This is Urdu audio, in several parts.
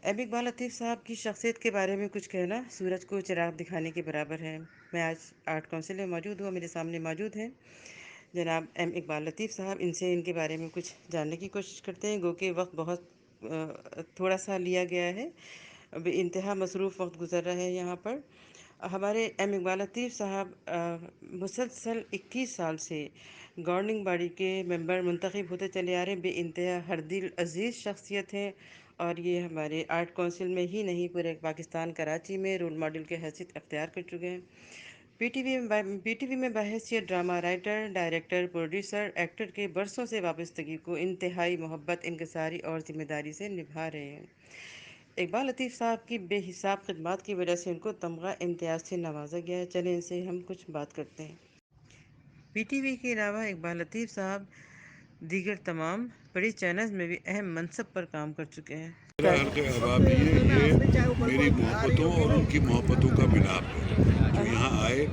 اب اقبال لطیف صاحب کی شخصیت کے بارے میں کچھ کہنا سورج کو چراغ دکھانے کے برابر ہے۔ میں آج آرٹ کونسل میں موجود ہوں، میرے سامنے موجود ہیں جناب ایم اقبال لطیف صاحب۔ ان سے ان کے بارے میں کچھ جاننے کی کوشش کرتے ہیں، گو کہ وقت بہت تھوڑا سا لیا گیا ہے، اب انتہا مصروف وقت گزر رہا ہے یہاں پر۔ ہمارے ایم اقبال لطیف صاحب مسلسل 21 سال سے گورننگ باڈی کے ممبر منتخب ہوتے چلے آ رہے ہیں، بے انتہا ہر دل عزیز شخصیت ہیں، اور یہ ہمارے آرٹ کونسل میں ہی نہیں پورے پاکستان کراچی میں رول ماڈل کے حیثیت اختیار کر چکے ہیں۔ پی ٹی وی میں بحیثیت drama writer, director, producer, actor کے برسوں سے وابستگی کو انتہائی محبت، انکساری اور ذمہ داری سے نبھا رہے ہیں۔ اقبال لطیف صاحب کی بے حساب خدمات کی وجہ سے ان کو تمغہ امتیاز سے نوازا گیا ہے۔ چلیں ان سے ہم کچھ بات کرتے ہیں۔ پی ٹی وی کے علاوہ اقبال لطیف صاحب دیگر تمام بڑی چینلز میں بھی اہم منصب پر کام کر چکے ہیں۔ میرا حلقہ احباب یہ میری محبتوں اور ان کی محبتوں کا ملاپ ہے، جو یہاں آئے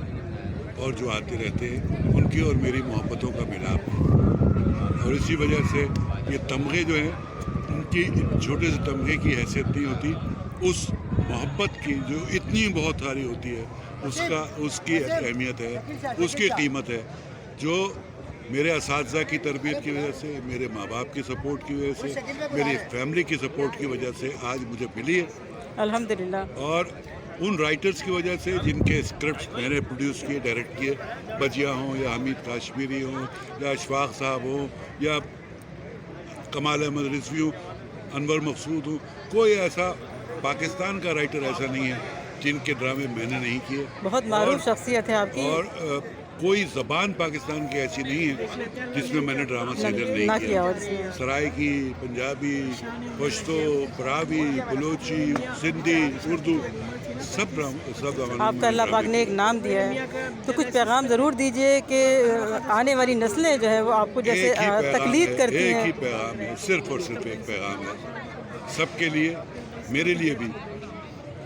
اور جو آتے رہتے ہیں ان کی اور میری محبتوں کا ملاپ ہے، اور اسی وجہ سے یہ تمغے جو ہیں ان کی چھوٹے سے تمغے کی حیثیت نہیں ہوتی، اس محبت کی جو اتنی بہت ساری ہوتی ہے اس کی اہمیت ہے، اس کی قیمت ہے، جو میرے اساتذہ کی تربیت کی وجہ سے، میرے ماں باپ کی سپورٹ کی وجہ سے، میری فیملی کی سپورٹ کی وجہ سے آج مجھے ملی ہے، الحمدللہ۔ اور ان رائٹرز کی وجہ سے جن کے اسکرپٹس میں نے پروڈیوس کیے، ڈائریکٹ کیے، بجیا ہوں یا حمید کاشمیری ہوں یا اشفاق صاحب ہوں یا کمال احمد رضوی ہوں، انور مقصود ہوں، کوئی ایسا پاکستان کا رائٹر ایسا نہیں ہے جن کے ڈرامے میں نے نہیں کیے، بہت اور معروف شخصیت ہے آپ کی۔ اور کوئی زبان پاکستان کی ایسی نہیں ہے جس میں میں نے ڈرامہ سیریل نہ نہیں کیا کیا۔ ہو جس میں۔ سرائے کی، پنجابی، پشتو، براوی، بلوچی، سندھی، اردو، سب زبانوں آپ میں کا نے اللہ پاک ڈرامے نے ایک کیے۔ نام دیا ہے، تو کچھ پیغام ضرور دیجئے کہ آنے والی نسلیں جو ہے وہ آپ کو جیسے ایک ہی پیغام ہے، تقلید کرتی ایک ہیں۔ ہی پیغام ہے، صرف اور صرف ایک پیغام ہے سب کے لیے، میرے لیے بھی،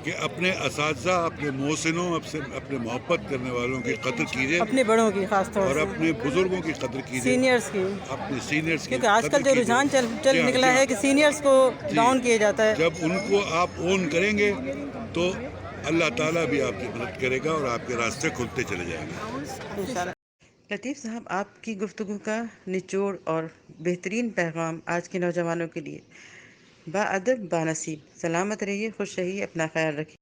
کہ اپنے اساتذہ، اپنے محسنوں، اپنے محبت کرنے والوں کی قدر کیجیے، اپنے بڑوں کی خاص طور اور سے، اپنے بزرگوں کی قدر کیجیے، سینئرز کی، اپنے سینئرز کی کیونکہ آج قدر کل جو کیجیے۔ رجحان جی چل ہاں، جی نکلا ہاں، ہے کہ سینئرز کو جی، ڈاؤن کیا جاتا ہے۔ جب ان کو آپ اون کریں گے تو اللہ تعالیٰ بھی آپ کی مدد کرے گا اور آپ کے راستے کھلتے چلے جائیں گے۔ انشاءاللہ۔ لطیف صاحب، آپ کی گفتگو کا نچوڑ اور بہترین پیغام آج کے نوجوانوں کے لیے: با ادب، با نصیب، سلامت رہیے، خوش رہیے، اپنا خیال رکھیے۔